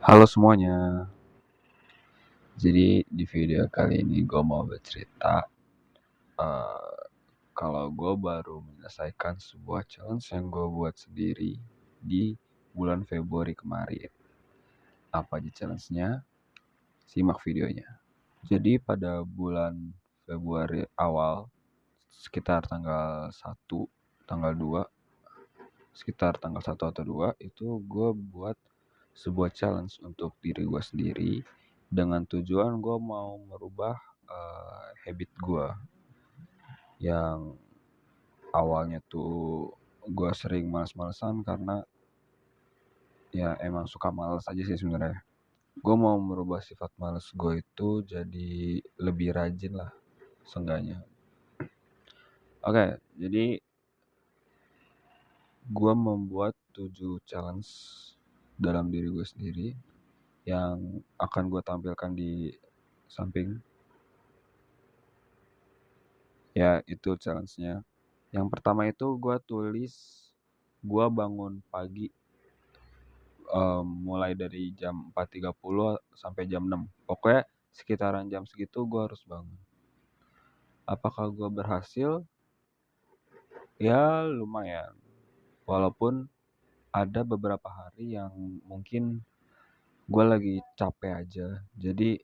Halo semuanya, jadi di video kali ini gue mau bercerita eh, kalau gue baru menyelesaikan sebuah challenge yang gue buat sendiri di bulan Februari kemarin. Apa aja challenge-nya? Simak videonya. Jadi pada bulan Februari awal, sekitar tanggal 1, tanggal 2, sekitar tanggal 1 atau 2, itu gue buat sebuah challenge untuk diri gue sendiri dengan tujuan gue mau merubah habit gue yang awalnya tuh gue sering males-malesan karena ya emang suka males aja sih sebenarnya. Gue mau merubah sifat males gue itu jadi lebih rajin lah seenggaknya. Oke, jadi gue membuat 7 challenge dalam diri gue sendiri yang akan gue tampilkan di samping. Ya, itu challenge-nya. Yang pertama itu gue tulis gue bangun pagi mulai dari jam 4.30 sampai jam 6. Pokoknya sekitaran jam segitu gue harus bangun. Apakah gue berhasil? Ya lumayan. Walaupun ada beberapa hari yang mungkin gue lagi capek aja. Jadi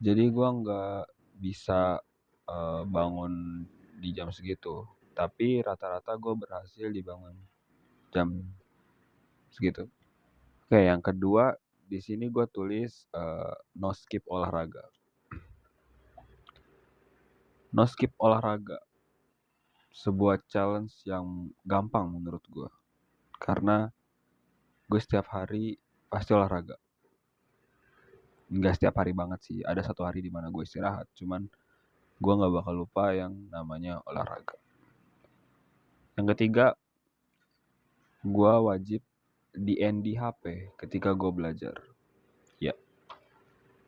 gue nggak bisa bangun di jam segitu. Tapi rata-rata gue berhasil dibangun jam segitu. Oke, yang kedua di sini gue tulis no skip olahraga. No skip olahraga, sebuah challenge yang gampang menurut gue. Karena gue setiap hari pasti olahraga. Nggak setiap hari banget sih, ada satu hari di mana gue istirahat. Cuman gue nggak bakal lupa yang namanya olahraga. Yang ketiga, gue wajib di HP ketika gue belajar. Ya,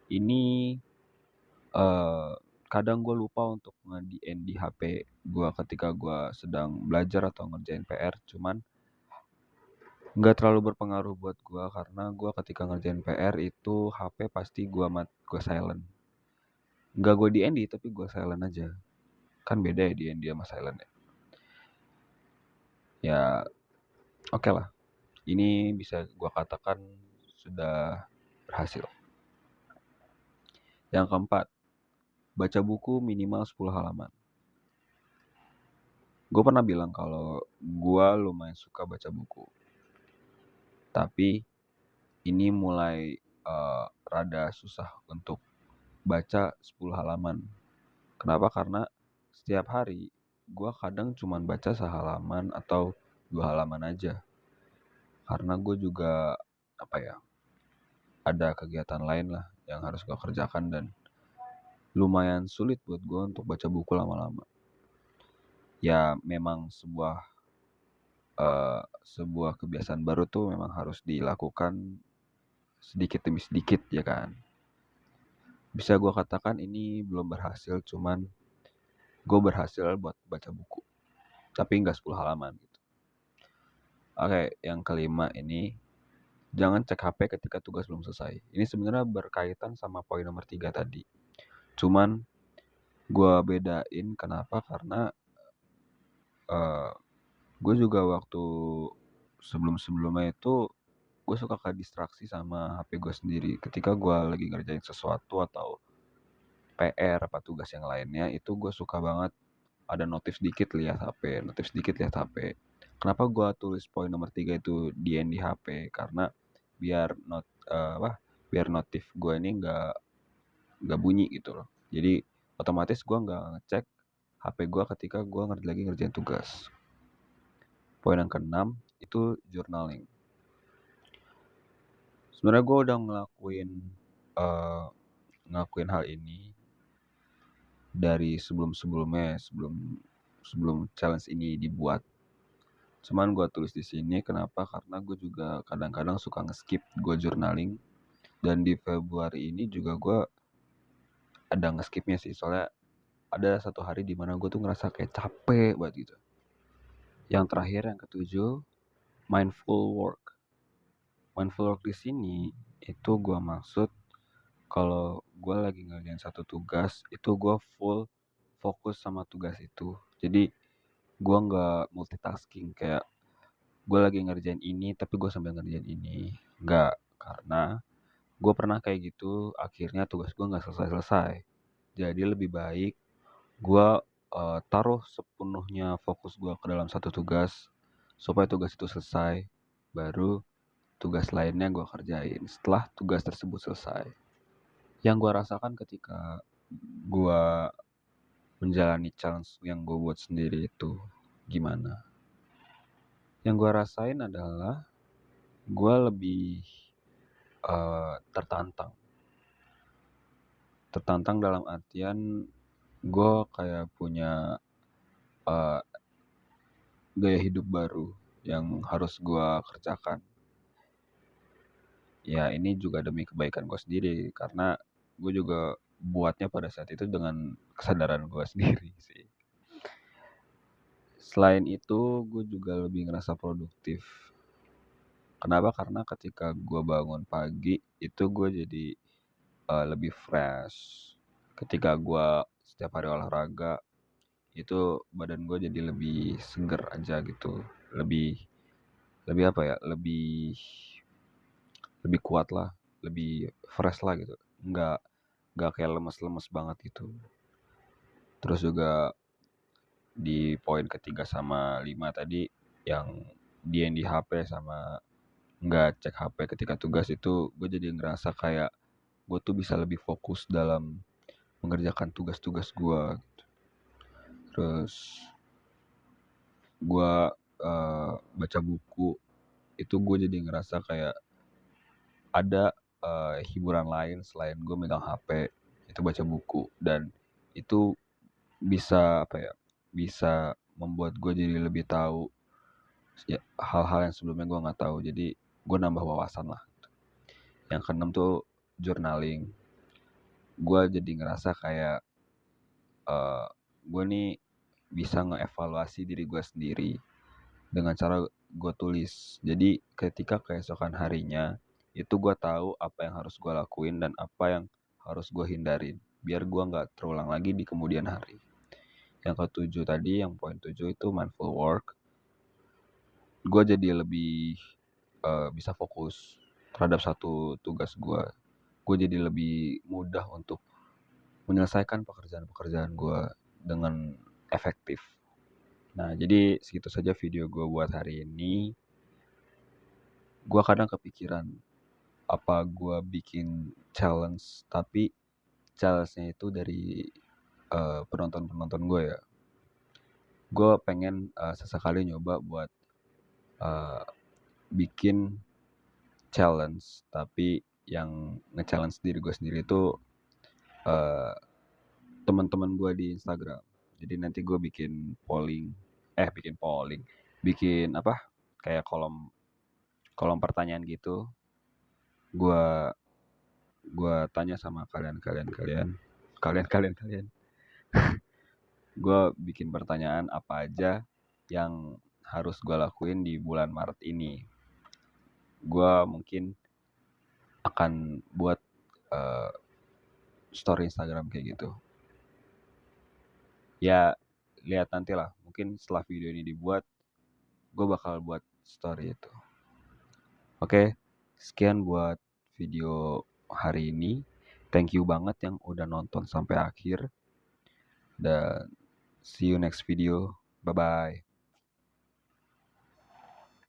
ini kadang gue lupa untuk nge-DND HP gue ketika gue sedang belajar atau ngerjain PR. Cuman nggak terlalu berpengaruh buat gue karena gue ketika ngerjain PR itu HP pasti gue silent. Nggak gue DND tapi gue silent aja. Kan beda ya DND sama silent ya. Ya oke lah. Ini bisa gue katakan sudah berhasil. Yang keempat, baca buku minimal 10 halaman. Gue pernah bilang kalau gue lumayan suka baca buku. Tapi ini mulai rada susah untuk baca 10 halaman. Kenapa? Karena setiap hari gue kadang cuma baca sehalaman atau 2 halaman aja. Karena gue juga ada kegiatan lain lah yang harus gue kerjakan dan lumayan sulit buat gue untuk baca buku lama-lama. Ya memang sebuah kebiasaan baru tuh memang harus dilakukan sedikit demi sedikit ya kan. Bisa gue katakan ini belum berhasil, cuman gue berhasil buat baca buku. Tapi nggak 10 halaman gitu. Oke, yang kelima ini, jangan cek HP ketika tugas belum selesai. Ini sebenarnya berkaitan sama poin nomor 3 tadi. Cuman gue bedain kenapa, karena gue juga waktu sebelum-sebelumnya itu gue suka ke distraksi sama HP gue sendiri. Ketika gue lagi ngerjain sesuatu atau PR apa tugas yang lainnya, itu gue suka banget ada notif dikit lihat HP, notif sedikit lihat HP. Kenapa gue tulis poin nomor 3 itu di HP? Karena biar biar notif gue ini nggak bunyi gitu loh. Jadi otomatis gue nggak ngecek HP gue ketika gue lagi ngerjain tugas. Poin yang keenam itu journaling. Sebenarnya gue udah ngelakuin hal ini dari sebelum-sebelumnya, sebelum challenge ini dibuat. Cuman gue tulis di sini kenapa? Karena gue juga kadang-kadang suka nge-skip gue journaling. Dan di Februari ini juga gue ada nge-skipnya sih. Soalnya ada satu hari di mana gue tuh ngerasa kayak capek banget gitu. Yang terakhir, yang ketujuh, mindful work. Mindful work di sini itu gua maksud kalau gua lagi ngerjain satu tugas, itu gua full fokus sama tugas itu. Jadi gua nggak multitasking kayak gua lagi ngerjain ini tapi gua sambil ngerjain ini. Nggak, karena gua pernah kayak gitu akhirnya tugas gua nggak selesai-selesai. Jadi lebih baik gua taruh sepenuhnya fokus gua ke dalam satu tugas supaya tugas itu selesai, baru tugas lainnya gua kerjain setelah tugas tersebut selesai. Yang gua rasakan ketika gua menjalani challenge yang gua buat sendiri itu gimana? Yang gua rasain adalah gua lebih tertantang. Tertantang dalam artian gua kayak punya eee, gaya hidup baru yang harus gua kerjakan. Ya ini juga demi kebaikan gua sendiri karena gue juga buatnya pada saat itu dengan kesadaran gua sendiri sih. Selain itu, gue juga lebih ngerasa produktif. Kenapa? Karena ketika gue bangun pagi, itu gue jadi lebih fresh. Ketika gue setiap hari olahraga, itu badan gue jadi lebih seger aja gitu. Lebih lebih apa ya? Lebih kuat lah, lebih fresh lah gitu. Nggak kayak lemes-lemes banget gitu. Terus juga di poin ketiga sama 5 tadi yang DND HP sama nggak cek HP ketika tugas itu gue jadi ngerasa kayak gue tuh bisa lebih fokus dalam mengerjakan tugas-tugas gue. Terus gue baca buku itu gue jadi ngerasa kayak ada hiburan lain selain gue megang HP, itu baca buku, dan itu bisa apa ya, bisa membuat gue jadi lebih tahu ya, hal-hal yang sebelumnya gue nggak tahu, jadi gue nambah wawasan lah. Yang keenam tuh journaling. Gue jadi ngerasa kayak gue nih bisa ngeevaluasi diri gue sendiri dengan cara gue tulis. Jadi ketika keesokan harinya itu gue tahu apa yang harus gue lakuin dan apa yang harus gue hindarin biar gue nggak terulang lagi di kemudian hari. Yang ketujuh tadi, yang poin 7 itu mindful work. Gue jadi lebih bisa fokus terhadap satu tugas gue. Gue jadi lebih mudah untuk menyelesaikan pekerjaan-pekerjaan gue dengan efektif. Nah, jadi segitu saja video gue buat hari ini. Gue kadang kepikiran, apa gue bikin challenge, tapi challenge-nya itu dari penonton-penonton gue ya. Gue pengen sesekali nyoba buat bikin challenge, tapi yang nge-challenge diri gue sendiri itu teman-teman gue di Instagram. Jadi nanti gue bikin polling, bikin apa? Kayak kolom pertanyaan gitu. Gue tanya sama kalian. Gue bikin pertanyaan apa aja yang harus gue lakuin di bulan Maret ini. Gue mungkin akan buat story Instagram kayak gitu. Ya lihat nanti lah, mungkin setelah video ini dibuat gue bakal buat story itu. Oke, sekian buat video hari ini. Thank you banget yang udah nonton sampai akhir, dan see you next video. Bye bye.